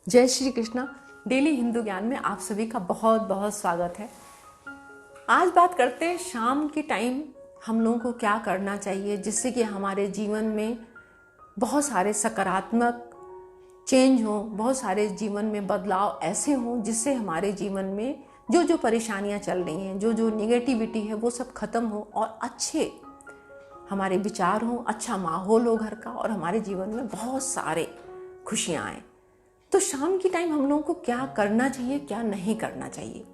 जय श्री कृष्णा। डेली हिंदू ज्ञान में आप सभी का बहुत बहुत स्वागत है। आज बात करते हैं शाम के टाइम हम लोगों को क्या करना चाहिए जिससे कि हमारे जीवन में बहुत सारे सकारात्मक चेंज हो, बहुत सारे जीवन में बदलाव ऐसे हों जिससे हमारे जीवन में जो जो परेशानियां चल रही हैं, जो जो निगेटिविटी है वो सब खत्म हो और अच्छे हमारे विचार हों, अच्छा माहौल हो घर का और हमारे जीवन में बहुत सारे खुशियाँ आएँ। तो शाम की टाइम हम लोगों को क्या करना चाहिए, क्या नहीं करना चाहिए।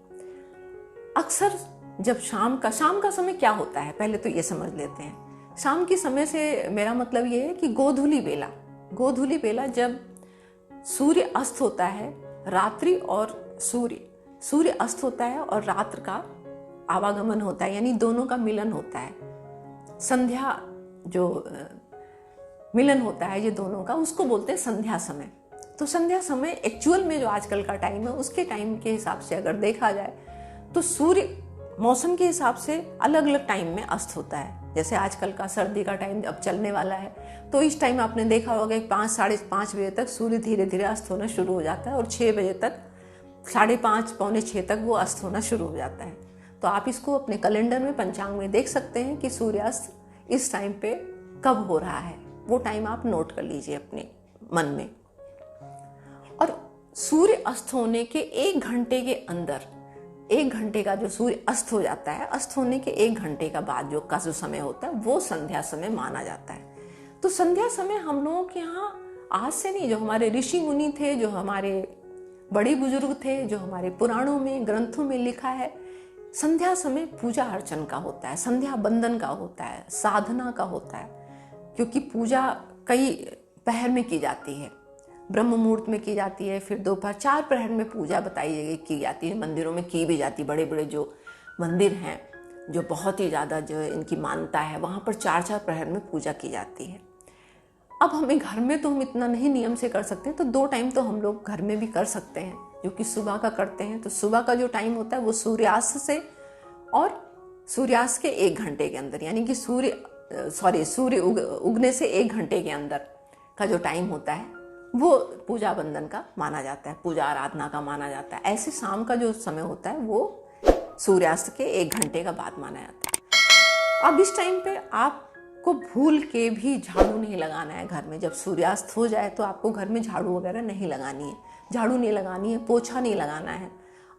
अक्सर जब शाम का समय क्या होता है पहले तो ये समझ लेते हैं। शाम के समय से मेरा मतलब ये है कि गोधूली बेला जब सूर्य अस्त होता है, रात्रि और सूर्य अस्त होता है और रात्र का आवागमन होता है, यानी दोनों का मिलन होता है। संध्या जो मिलन होता है ये दोनों का, उसको बोलते हैं संध्या समय। तो संध्या समय एक्चुअल में जो आजकल का टाइम है उसके टाइम के हिसाब से अगर देखा जाए तो सूर्य मौसम के हिसाब से अलग अलग टाइम में अस्त होता है। जैसे आजकल का सर्दी का टाइम अब चलने वाला है तो इस टाइम आपने देखा होगा कि 5 साढ़े 5 बजे तक सूर्य धीरे धीरे अस्त होना शुरू हो जाता है और 6 बजे तक, 5:30 पौने 6 तक वो अस्त होना शुरू हो जाता है। तो आप इसको अपने कैलेंडर में, पंचांग में देख सकते हैं कि सूर्यास्त इस टाइम पे कब हो रहा है। वो टाइम आप नोट कर लीजिए अपने मन में। और सूर्य अस्त होने के 1 घंटे के अंदर, 1 घंटे का जो सूर्य अस्त हो जाता है, अस्त होने के 1 घंटे का बाद जो समय होता है वो संध्या समय माना जाता है। तो संध्या समय हम लोगों के यहाँ आज से नहीं, जो हमारे ऋषि मुनि थे, जो हमारे बड़े बुजुर्ग थे, जो हमारे पुराणों में, ग्रंथों में लिखा है, संध्या समय पूजा अर्चन का होता है, संध्या बंदन का होता है, साधना का होता है। क्योंकि पूजा कई पहर में की जाती है, ब्रह्म मुहूर्त में की जाती है, फिर दोपहर 4 प्रहर में पूजा बताई की जाती है, मंदिरों में की भी जाती है। बड़े बड़े जो मंदिर हैं, जो बहुत ही ज़्यादा जो इनकी मान्यता है, वहाँ पर 4 प्रहर में पूजा की जाती है। अब हमें घर में तो हम इतना नहीं नियम से कर सकते, तो 2 टाइम तो हम लोग घर में भी कर सकते हैं, जो कि सुबह का करते हैं। तो सुबह का जो टाइम होता है वो सूर्यास्त से और सूर्यास्त के 1 घंटे के अंदर, यानी कि सूर्य उगने से 1 घंटे के अंदर का जो टाइम होता है वो पूजा बंदन का माना जाता है, पूजा आराधना का माना जाता है। ऐसे शाम का जो समय होता है वो सूर्यास्त के 1 घंटे का बाद माना जाता है। अब इस टाइम पे आपको भूल के भी झाड़ू नहीं लगाना है घर में। जब सूर्यास्त हो जाए तो आपको घर में झाड़ू वगैरह नहीं लगानी है, झाड़ू नहीं लगानी है, पोछा नहीं लगाना है।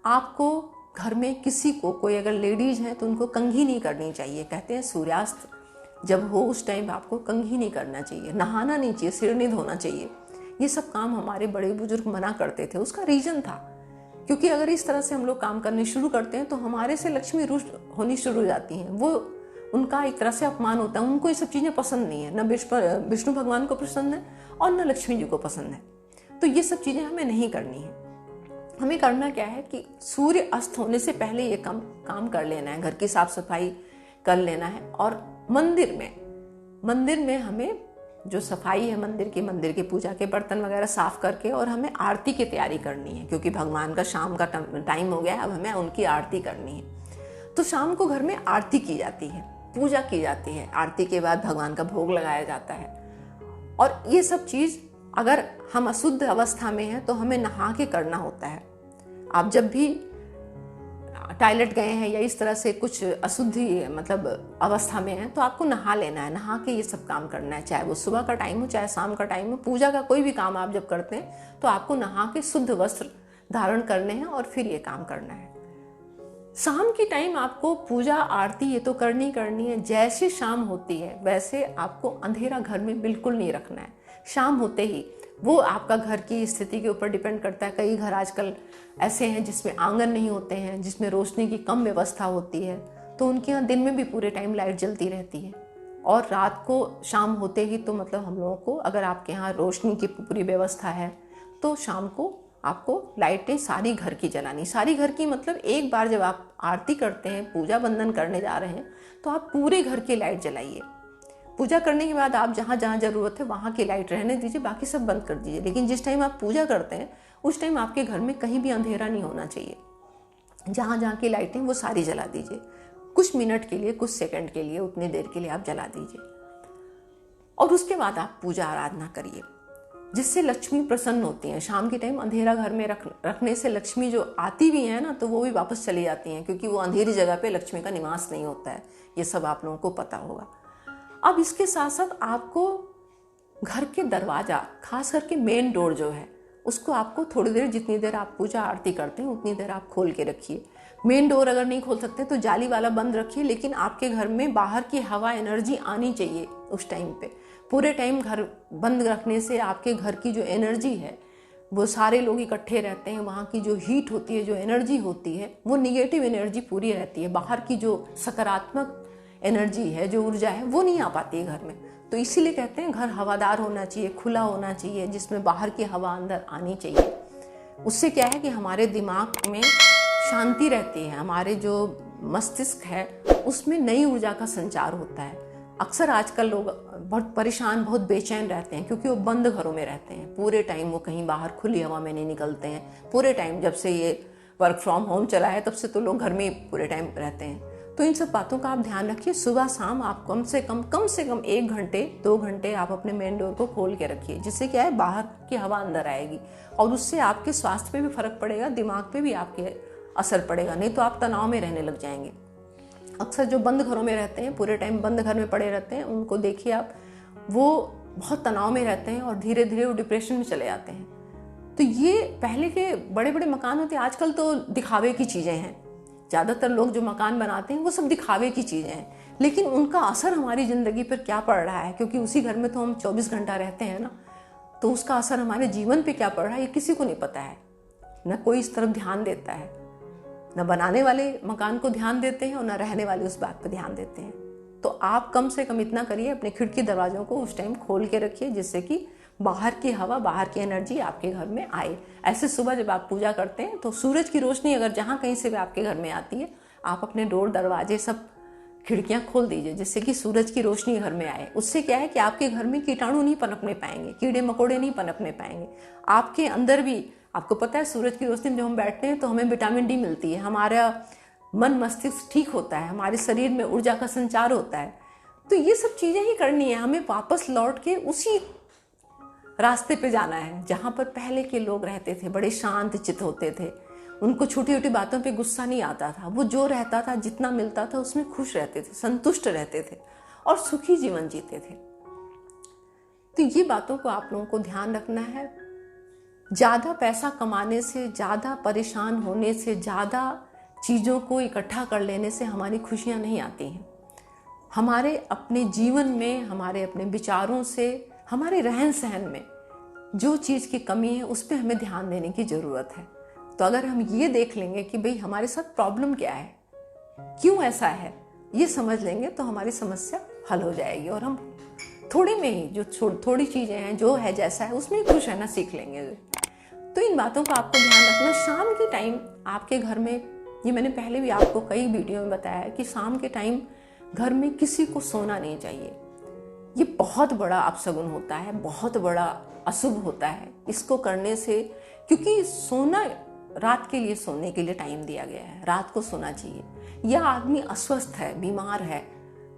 आपको घर में किसी को, कोई अगर लेडीज हैं तो उनको कंघी नहीं करनी चाहिए। कहते हैं सूर्यास्त जब हो उस टाइम आपको कंघी नहीं करना चाहिए, नहाना नहीं चाहिए, सिर नहीं धोना चाहिए। ये सब काम हमारे बड़े बुजुर्ग मना करते थे। उसका रीजन था क्योंकि अगर इस तरह से हम लोग काम करने शुरू करते हैं तो हमारे से लक्ष्मी रुष्ट होनी शुरू हो जाती हैं। वो उनका एक तरह से अपमान होता है। उनको ये सब चीज़ें पसंद नहीं है, न विष्णु भगवान को पसंद है और न लक्ष्मी जी को पसंद है। तो ये सब चीज़ें हमें नहीं करनी है। हमें करना क्या है कि सूर्य अस्त होने से पहले ये काम कर लेना है, घर की साफ सफाई कर लेना है। और मंदिर में हमें जो सफाई है मंदिर की पूजा के बर्तन वगैरह साफ करके, और हमें आरती की तैयारी करनी है क्योंकि भगवान का शाम का टाइम हो गया है, अब हमें उनकी आरती करनी है। तो शाम को घर में आरती की जाती है, पूजा की जाती है, आरती के बाद भगवान का भोग लगाया जाता है। और ये सब चीज़ अगर हम अशुद्ध अवस्था में हैं तो हमें नहा के करना होता है। आप जब भी टॉयलेट गए हैं या इस तरह से कुछ अशुद्धि मतलब अवस्था में है तो आपको नहा लेना है, नहा के ये सब काम करना है। चाहे वो सुबह का टाइम हो चाहे शाम का टाइम हो, पूजा का कोई भी काम आप जब करते हैं तो आपको नहा के शुद्ध वस्त्र धारण करने हैं और फिर ये काम करना है। शाम की टाइम आपको पूजा आरती ये तो करनी है। जैसे शाम होती है वैसे आपको अंधेरा घर में बिल्कुल नहीं रखना है। शाम होते ही, वो आपका घर की स्थिति के ऊपर डिपेंड करता है। कई घर आजकल ऐसे हैं जिसमें आंगन नहीं होते हैं, जिसमें रोशनी की कम व्यवस्था होती है, तो उनके यहाँ दिन में भी पूरे टाइम लाइट जलती रहती है। और रात को शाम होते ही तो मतलब हम लोगों को, अगर आपके यहाँ रोशनी की पूरी व्यवस्था है तो शाम को आपको लाइटें सारी घर की जलानी, सारी घर की मतलब एक बार जब आप आरती करते हैं, पूजा बंदन करने जा रहे हैं तो आप पूरे घर की लाइट जलाइए। पूजा करने के बाद आप जहाँ जहाँ जरूरत है वहाँ की लाइट रहने दीजिए, बाकी सब बंद कर दीजिए। लेकिन जिस टाइम आप पूजा करते हैं उस टाइम आपके घर में कहीं भी अंधेरा नहीं होना चाहिए। जहाँ जहाँ की लाइटें वो सारी जला दीजिए। कुछ मिनट के लिए, कुछ सेकंड के लिए, उतनी देर के लिए आप जला दीजिए और उसके बाद आप पूजा आराधना करिए। जिससे लक्ष्मी प्रसन्न होती हैं। शाम के टाइम अंधेरा घर में रखने से लक्ष्मी जो आती भी है ना, तो वो भी वापस चली जाती हैं, क्योंकि वो अंधेरी जगह पे लक्ष्मी का निवास नहीं होता है। ये सब आप लोगों को पता होगा। अब इसके साथ साथ आपको घर के दरवाज़ा, खास करके मेन डोर जो है, उसको आपको थोड़ी देर, जितनी देर आप पूजा आरती करते हैं उतनी देर आप खोल के रखिए। मेन डोर अगर नहीं खोल सकते तो जाली वाला बंद रखिए, लेकिन आपके घर में बाहर की हवा, एनर्जी आनी चाहिए उस टाइम पे। पूरे टाइम घर बंद रखने से आपके घर की जो एनर्जी है, वो सारे लोग इकट्ठे रहते हैं, वहाँ की जो हीट होती है, जो एनर्जी होती है, वो निगेटिव एनर्जी पूरी रहती है। बाहर की जो सकारात्मक एनर्जी है, जो ऊर्जा है, वो नहीं आ पाती है घर में। तो इसीलिए कहते हैं घर हवादार होना चाहिए, खुला होना चाहिए, जिसमें बाहर की हवा अंदर आनी चाहिए। उससे क्या है कि हमारे दिमाग में शांति रहती है, हमारे जो मस्तिष्क है उसमें नई ऊर्जा का संचार होता है। अक्सर आजकल लोग बहुत परेशान, बहुत बेचैन रहते हैं, क्योंकि वो बंद घरों में रहते हैं। पूरे टाइम वो कहीं बाहर खुली हवा में नहीं निकलते हैं। पूरे टाइम, जब से ये वर्क फ्रॉम होम चला है तब से तो लोग घर में ही पूरे टाइम रहते हैं। तो इन सब बातों का आप ध्यान रखिए। सुबह शाम आप कम से कम 1 घंटे 2 घंटे आप अपने मेन डोर को खोल के रखिए, जिससे क्या है बाहर की हवा अंदर आएगी, और उससे आपके स्वास्थ्य पे भी फर्क पड़ेगा, दिमाग पे भी आपके असर पड़ेगा। नहीं तो आप तनाव में रहने लग जाएंगे। अक्सर जो बंद घरों में रहते हैं, पूरे टाइम बंद घर में पड़े रहते हैं, उनको देखिए आप, वो बहुत तनाव में रहते हैं और धीरे धीरे वो डिप्रेशन में चले जाते हैं। तो ये पहले के बड़े बड़े मकान होते, आजकल तो दिखावे की चीज़ें हैं। ज़्यादातर लोग जो मकान बनाते हैं वो सब दिखावे की चीज़ें हैं, लेकिन उनका असर हमारी ज़िंदगी पर क्या पड़ रहा है, क्योंकि उसी घर में तो हम 24 घंटा रहते हैं ना, तो उसका असर हमारे जीवन पे क्या पड़ रहा है ये किसी को नहीं पता है। न कोई इस तरफ ध्यान देता है, न बनाने वाले मकान को ध्यान देते हैं और न रहने वाले उस बात पर ध्यान देते हैं। तो आप कम से कम इतना करिए, अपने खिड़की दरवाज़ों को उस टाइम खोल के रखिए, जिससे कि बाहर की हवा, बाहर की एनर्जी आपके घर में आए। ऐसे सुबह जब आप पूजा करते हैं तो सूरज की रोशनी अगर जहाँ कहीं से भी आपके घर में आती है, आप अपने डोर, दरवाजे, सब खिड़कियाँ खोल दीजिए, जिससे कि सूरज की रोशनी घर में आए। उससे क्या है कि आपके घर में कीटाणु नहीं पनपने पाएंगे, कीड़े मकोड़े नहीं पनपने पाएंगे। आपके अंदर भी, आपको पता है सूरज की रोशनी में जब हम बैठते हैं तो हमें विटामिन डी मिलती है, हमारा मन मस्तिष्क ठीक होता है, हमारे शरीर में ऊर्जा का संचार होता है। तो ये सब चीज़ें ही करनी है, हमें वापस लौट के उसी रास्ते पे जाना है जहाँ पर पहले के लोग रहते थे, बड़े शांत चित्त होते थे, उनको छोटी छोटी बातों पे गुस्सा नहीं आता था, वो जो रहता था, जितना मिलता था उसमें खुश रहते थे, संतुष्ट रहते थे और सुखी जीवन जीते थे। तो ये बातों को आप लोगों को ध्यान रखना है। ज़्यादा पैसा कमाने से, ज़्यादा परेशान होने से, ज़्यादा चीज़ों को इकट्ठा कर लेने से हमारी खुशियाँ नहीं आती हैं। हमारे अपने जीवन में, हमारे अपने विचारों से, हमारे रहन सहन में जो चीज़ की कमी है उस पर हमें ध्यान देने की ज़रूरत है। तो अगर हम ये देख लेंगे कि भाई हमारे साथ प्रॉब्लम क्या है, क्यों ऐसा है, ये समझ लेंगे तो हमारी समस्या हल हो जाएगी, और हम थोड़े में ही, जो थोड़ी चीज़ें हैं, जो है जैसा है उसमें खुश रहना सीख लेंगे। तो इन बातों का आपको ध्यान रखना। शाम के टाइम आपके घर में, ये मैंने पहले भी आपको कई वीडियो में बताया है कि शाम के टाइम घर में किसी को सोना नहीं चाहिए। ये बहुत बड़ा अपशगुन होता है, बहुत बड़ा अशुभ होता है इसको करने से, क्योंकि सोना, रात के लिए सोने के लिए टाइम दिया गया है, रात को सोना चाहिए। यह आदमी अस्वस्थ है, बीमार है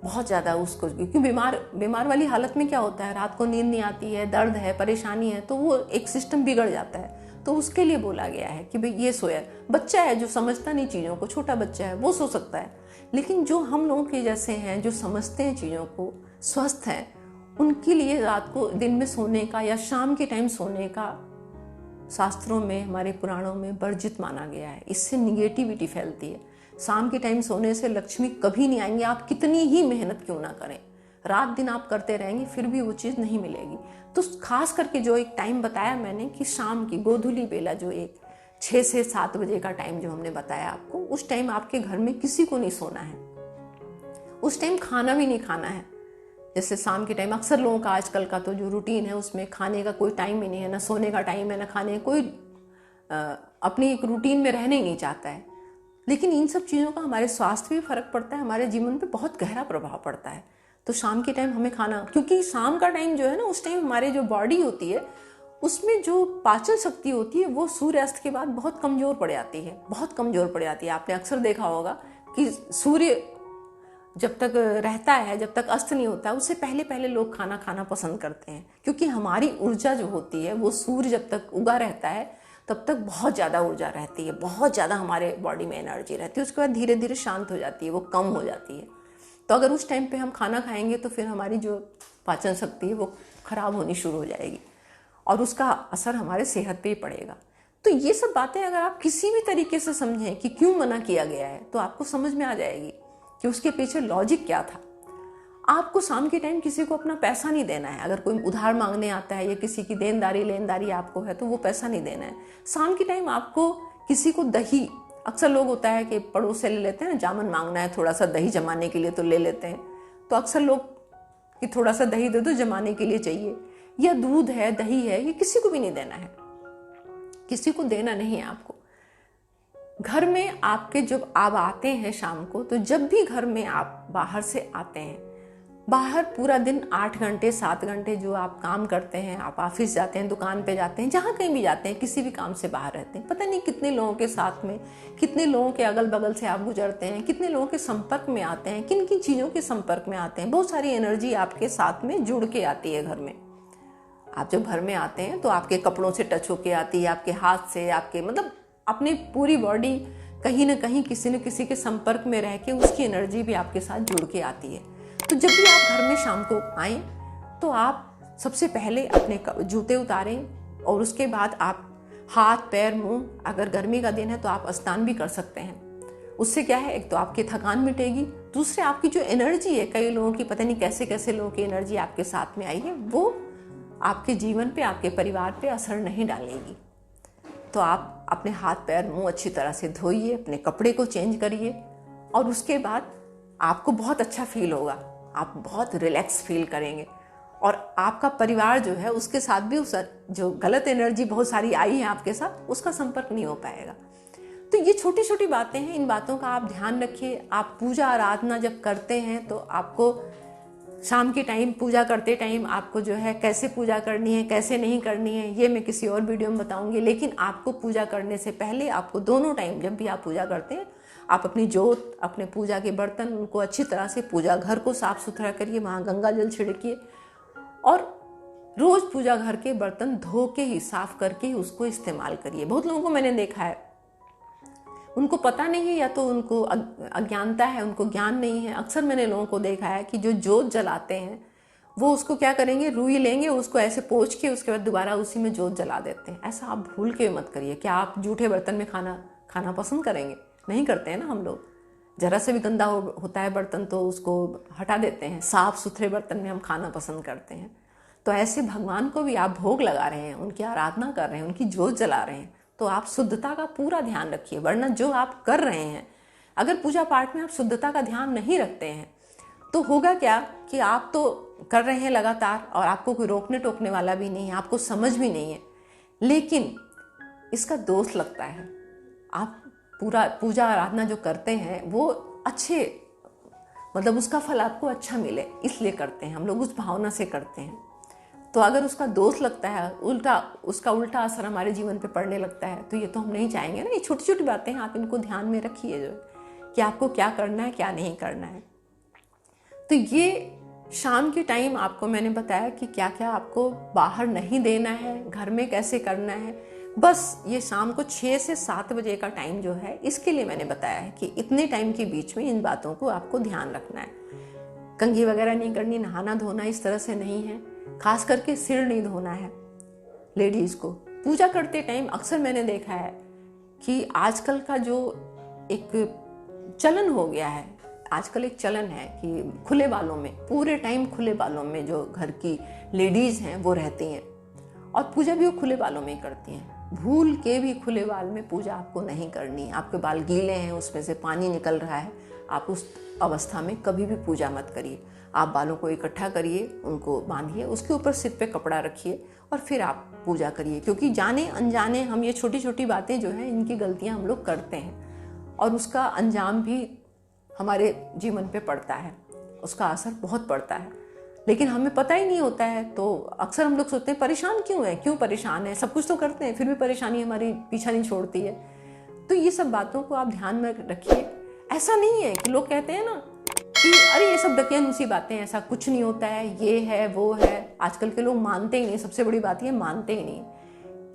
बहुत ज़्यादा, उसको, क्योंकि बीमार वाली हालत में क्या होता है, रात को नींद नहीं आती है, दर्द है, परेशानी है, तो वो एक सिस्टम बिगड़ जाता है। तो उसके लिए बोला गया है कि भाई ये सोया। बच्चा है जो समझता नहीं चीज़ों को, छोटा बच्चा है, वो सो सकता है, लेकिन जो हम लोगों के जैसे हैं, जो समझते हैं चीज़ों को, स्वस्थ हैं, उनके लिए रात को, दिन में सोने का या शाम के टाइम सोने का शास्त्रों में, हमारे पुराणों में वर्जित माना गया है। इससे निगेटिविटी फैलती है। शाम के टाइम सोने से लक्ष्मी कभी नहीं आएंगी, आप कितनी ही मेहनत क्यों ना करें, रात दिन आप करते रहेंगे फिर भी वो चीज़ नहीं मिलेगी। तो खास करके जो एक टाइम बताया मैंने कि शाम की गोधूली बेला, जो एक 6 से 7 बजे का टाइम जो हमने बताया आपको, उस टाइम आपके घर में किसी को नहीं सोना है, उस टाइम खाना भी नहीं खाना है। जैसे शाम के टाइम अक्सर लोगों का आजकल का तो जो रूटीन है उसमें खाने का कोई टाइम ही नहीं है, ना सोने का टाइम है, ना खाने, कोई अपनी एक रूटीन में रहने ही नहीं चाहता है। लेकिन इन सब चीज़ों का हमारे स्वास्थ्य पे भी फर्क पड़ता है, हमारे जीवन पे बहुत गहरा प्रभाव पड़ता है। तो शाम के टाइम हमें खाना, क्योंकि शाम का टाइम जो है ना, उस टाइम हमारे जो बॉडी होती है उसमें जो पाचन शक्ति होती है वो सूर्यास्त के बाद बहुत कमज़ोर पड़ जाती है, बहुत कमज़ोर पड़ जाती है। आपने अक्सर देखा होगा कि सूर्य जब तक रहता है, जब तक अस्त नहीं होता, उससे पहले पहले लोग खाना खाना पसंद करते हैं, क्योंकि हमारी ऊर्जा जो होती है वो सूर्य जब तक उगा रहता है तब तक बहुत ज़्यादा ऊर्जा रहती है, बहुत ज़्यादा हमारे बॉडी में एनर्जी रहती है। उसके बाद धीरे धीरे शांत हो जाती है, वो कम हो जाती है। तो अगर उस टाइम पे हम खाना खाएंगे तो फिर हमारी जो पाचन शक्ति है वो खराब होनी शुरू हो जाएगी और उसका असर हमारे सेहत पे ही पड़ेगा। तो ये सब बातें अगर आप किसी भी तरीके से समझें कि क्यों मना किया गया है, तो आपको समझ में आ जाएगी कि उसके पीछे लॉजिक क्या था। आपको शाम के टाइम किसी को अपना पैसा नहीं देना है। अगर कोई उधार मांगने आता है या किसी की देनदारी लेनदारी आपको है तो वो पैसा नहीं देना है। शाम के टाइम आपको किसी को दही, अक्सर लोग होता है कि पड़ोस से ले लेते हैं ना, जामन मांगना है थोड़ा सा दही जमाने के लिए तो ले लेते हैं। तो अक्सर लोग कि थोड़ा सा दही दे दो, जमाने के लिए चाहिए, या दूध है, दही है, ये किसी को भी नहीं देना है, किसी को देना नहीं है आपको। घर में आपके जब आप आते हैं शाम को, तो जब भी घर में आप बाहर से आते हैं, बाहर पूरा दिन 8 घंटे 7 घंटे जो आप काम करते हैं, आप ऑफिस जाते हैं, दुकान पे जाते हैं, जहाँ कहीं भी जाते हैं, किसी भी काम से बाहर रहते हैं, पता नहीं कितने लोगों के साथ में, कितने लोगों के अगल बगल से आप गुजरते हैं, कितने लोगों के संपर्क में आते हैं, किन किन चीज़ों के संपर्क में आते हैं। बहुत सारी एनर्जी आपके साथ में जुड़ के आती है घर में। आप जब घर में आते हैं तो आपके कपड़ों से टच होके आती है, आपके हाथ से, आपके मतलब अपनी पूरी बॉडी कहीं ना कहीं किसी न किसी के संपर्क में रह के उसकी एनर्जी भी आपके साथ जुड़ के आती है। तो जब भी आप घर में शाम को आएँ तो आप सबसे पहले अपने जूते उतारें और उसके बाद आप हाथ पैर मुंह, अगर गर्मी का दिन है तो आप स्नान भी कर सकते हैं। उससे क्या है, एक तो आपकी थकान मिटेगी, दूसरे आपकी जो एनर्जी है, कई लोगों की पता नहीं कैसे कैसे लोगों की एनर्जी आपके साथ में आई है, वो आपके जीवन पे, आपके परिवार पे असर नहीं डालेगी। तो आप अपने हाथ पैर मुंह अच्छी तरह से धोइए, अपने कपड़े को चेंज करिए और उसके बाद आपको बहुत अच्छा फील होगा, आप बहुत रिलैक्स फील करेंगे और आपका परिवार जो है उसके साथ भी उस जो गलत एनर्जी बहुत सारी आई है आपके साथ, उसका संपर्क नहीं हो पाएगा। तो ये छोटी छोटी बातें हैं, इन बातों का आप ध्यान रखिए। आप पूजा आराधना जब करते हैं तो आपको शाम के टाइम पूजा करते टाइम आपको जो है कैसे पूजा करनी है, कैसे नहीं करनी है, ये मैं किसी और वीडियो में बताऊंगी। लेकिन आपको पूजा करने से पहले आपको दोनों टाइम जब भी आप पूजा करते हैं, आप अपनी जोत, अपने पूजा के बर्तन, उनको अच्छी तरह से पूजा घर को साफ सुथरा करिए, वहाँ गंगा जल छिड़किए और रोज पूजा घर के बर्तन धो के ही, साफ करके ही उसको इस्तेमाल करिए। बहुत लोगों को मैंने देखा है, उनको पता नहीं है या तो उनको अज्ञानता है, उनको ज्ञान नहीं है। अक्सर मैंने लोगों को देखा है कि जो जोत जलाते हैं वो उसको क्या करेंगे, रुई लेंगे, उसको ऐसे पोंछ के उसके बाद दोबारा उसी में जोत जला देते हैं। ऐसा आप भूल के मत करिए। क्या आप जूठे बर्तन में खाना पसंद करेंगे? नहीं करते हैं ना हम लोग। जरा से भी गंदा होता है बर्तन तो उसको हटा देते हैं, साफ सुथरे बर्तन में हम खाना पसंद करते हैं। तो ऐसे भगवान को भी आप भोग लगा रहे हैं, उनकी आराधना कर रहे हैं, उनकी जोत जला रहे हैं, तो आप शुद्धता का पूरा ध्यान रखिए। वरना जो आप कर रहे हैं, अगर पूजा पाठ में आप शुद्धता का ध्यान नहीं रखते हैं तो होगा क्या कि आप तो कर रहे हैं लगातार और आपको कोई रोकने टोकने वाला भी नहीं है, आपको समझ भी नहीं है, लेकिन इसका दोष लगता है। आप पूरा पूजा आराधना जो करते हैं वो अच्छे, मतलब उसका फल आपको अच्छा मिले, इसलिए करते हैं हम लोग, उस भावना से करते हैं। तो अगर उसका दोष लगता है, उसका उल्टा असर हमारे जीवन पे पड़ने लगता है, तो ये तो हम नहीं चाहेंगे ना। ये छोटी छोटी बातें हैं, आप इनको ध्यान में रखिए जो कि आपको क्या करना है, क्या नहीं करना है। तो ये शाम के टाइम आपको मैंने बताया कि क्या क्या आपको बाहर नहीं देना है, घर में कैसे करना है। बस ये शाम को 6 से 7 बजे का टाइम जो है, इसके लिए मैंने बताया है कि इतने टाइम के बीच में इन बातों को आपको ध्यान रखना है। कंघी वगैरह नहीं करनी, नहाना धोना इस तरह से नहीं है, खास करके सिर नहीं धोना है लेडीज को। पूजा करते टाइम अक्सर मैंने देखा है कि आजकल का जो एक चलन हो गया है, आजकल एक चलन है कि खुले बालों में, पूरे टाइम खुले बालों में जो घर की लेडीज हैं वो रहती हैं और पूजा भी वो खुले बालों में ही करती हैं। भूल के भी खुले बाल में पूजा आपको नहीं करनी। आपके बाल गीले हैं, उसमें से पानी निकल रहा है, आप उस अवस्था में कभी भी पूजा मत करिए। आप बालों को इकट्ठा करिए, उनको बांधिए, उसके ऊपर सिर पे कपड़ा रखिए और फिर आप पूजा करिए। क्योंकि जाने अनजाने हम ये छोटी छोटी बातें जो हैं, इनकी गलतियां हम लोग करते हैं और उसका अंजाम भी हमारे जीवन पे पड़ता है, उसका असर बहुत पड़ता है, लेकिन हमें पता ही नहीं होता है। तो अक्सर हम लोग सोचते हैं परेशान क्यों है, क्यों परेशान है, सब कुछ तो करते हैं फिर भी परेशानी हमारी पीछा नहीं छोड़ती है। तो ये सब बातों को आप ध्यान में रखिए। ऐसा नहीं है कि लोग कहते हैं ना कि अरे ये सब दकियानूसी बातें, ऐसा कुछ नहीं होता है, ये है वो है। आजकल के लोग मानते ही नहीं, सबसे बड़ी बात ये मानते ही नहीं।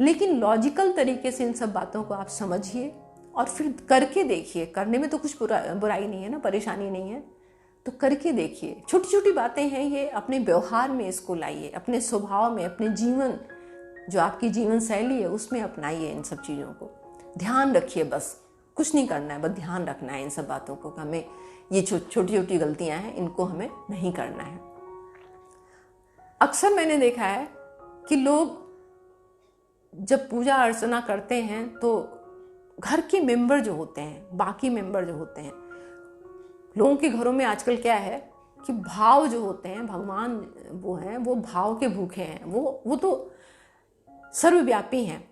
लेकिन लॉजिकल तरीके से इन सब बातों को आप समझिए और फिर करके देखिए। करने में तो कुछ बुराई नहीं है ना, परेशानी नहीं है, तो करके देखिए। छोटी छोटी बातें हैं ये, अपने व्यवहार में इसको लाइए, अपने स्वभाव में, अपने जीवन, जो आपकी जीवन शैली है उसमें अपनाइए इन सब चीज़ों को। ध्यान रखिए, बस कुछ नहीं करना है, बस ध्यान रखना है इन सब बातों को कि हमें ये छोटी छोटी गलतियां हैं, इनको हमें नहीं करना है। अक्सर मैंने देखा है कि लोग जब पूजा अर्चना करते हैं तो घर के मेंबर जो होते हैं, बाकी मेंबर जो होते हैं, लोगों के घरों में आजकल क्या है कि भाव जो होते हैं, भगवान वो हैं, वो भाव के भूखे हैं। वो तो सर्वव्यापी हैं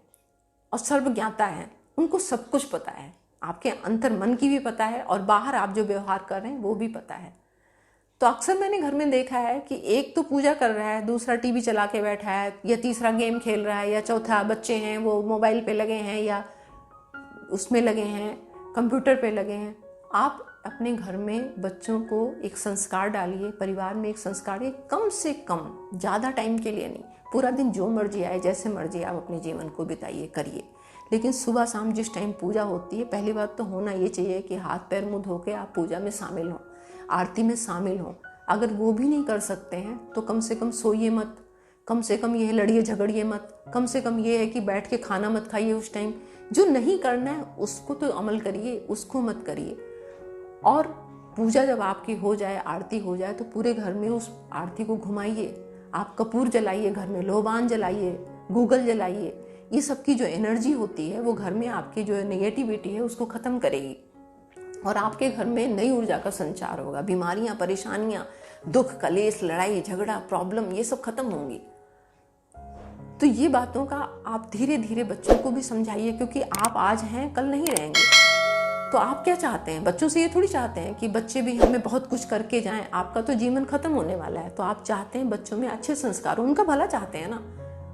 और सर्वज्ञाता हैं, उनको सब कुछ पता है। आपके अंतर मन की भी पता है और बाहर आप जो व्यवहार कर रहे हैं वो भी पता है। तो अक्सर मैंने घर में देखा है कि एक तो पूजा कर रहा है, दूसरा टीवी चला के बैठा है, या तीसरा गेम खेल रहा है, या चौथा बच्चे हैं वो मोबाइल पे लगे हैं या उसमें लगे हैं, कंप्यूटर पे लगे हैं। आप अपने घर में बच्चों को एक संस्कार डालिए, परिवार में एक संस्कार, कम से कम, ज़्यादा टाइम के लिए नहीं, पूरा दिन जो मर्जी आए, जैसे मर्जी आप अपने जीवन को बिताइए, करिए। लेकिन सुबह शाम जिस टाइम पूजा होती है, पहली बात तो होना ये चाहिए कि हाथ पैर मुंह धो के आप पूजा में शामिल हों, आरती में शामिल हों। अगर वो भी नहीं कर सकते हैं तो कम से कम सोइए मत, कम से कम ये लड़िए झगड़िए मत, कम से कम ये है कि बैठ के खाना मत खाइए उस टाइम। जो नहीं करना है उसको तो अमल करिए, उसको मत करिए। और पूजा जब आपकी हो जाए, आरती हो जाए, तो पूरे घर में उस आरती को घुमाइए। आप कपूर जलाइए, घर में लोबान जलाइए, गूगल जलाइए। ये सब की जो एनर्जी होती है वो घर में आपकी जो नेगेटिविटी है उसको ख़त्म करेगी और आपके घर में नई ऊर्जा का संचार होगा। बीमारियां, परेशानियां, दुख, कलेश, लड़ाई झगड़ा, प्रॉब्लम, ये सब खत्म होंगी। तो ये बातों का आप धीरे धीरे बच्चों को भी समझाइए, क्योंकि आप आज हैं कल नहीं रहेंगे। तो आप क्या चाहते हैं? बच्चों से ये थोड़ी चाहते हैं कि बच्चे भी हमें बहुत कुछ करके जाएं। आपका तो जीवन खत्म होने वाला है, तो आप चाहते हैं बच्चों में अच्छे संस्कार, उनका भला चाहते हैं ना।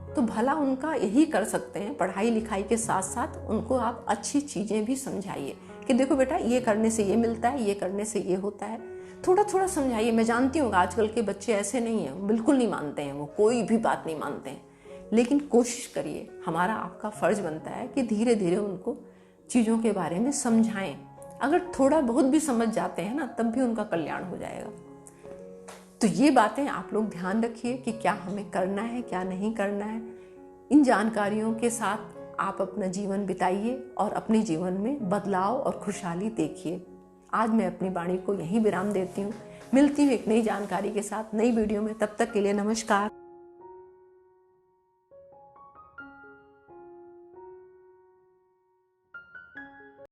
तो भला उनका यही कर सकते हैं, पढ़ाई लिखाई के साथ साथ उनको आप अच्छी चीज़ें भी समझाइए कि देखो बेटा, ये करने से ये मिलता है, ये करने से ये होता है। थोड़ा थोड़ा समझाइए। मैं जानती हूँ आजकल के बच्चे ऐसे नहीं हैं, बिल्कुल नहीं मानते हैं, वो कोई भी बात नहीं मानते हैं। लेकिन कोशिश करिए, हमारा आपका फ़र्ज बनता है कि धीरे धीरे उनको चीज़ों के बारे में समझाएं। अगर थोड़ा बहुत भी समझ जाते हैं ना, तब भी उनका कल्याण हो जाएगा। तो ये बातें आप लोग ध्यान रखिए कि क्या हमें करना है, क्या नहीं करना है। इन जानकारियों के साथ आप अपना जीवन बिताइए और अपने जीवन में बदलाव और खुशहाली देखिए। आज मैं अपनी वाणी को यहीं विराम देती हूँ। मिलती हूँ एक नई जानकारी के साथ, नई वीडियो में। तब तक के लिए नमस्कार।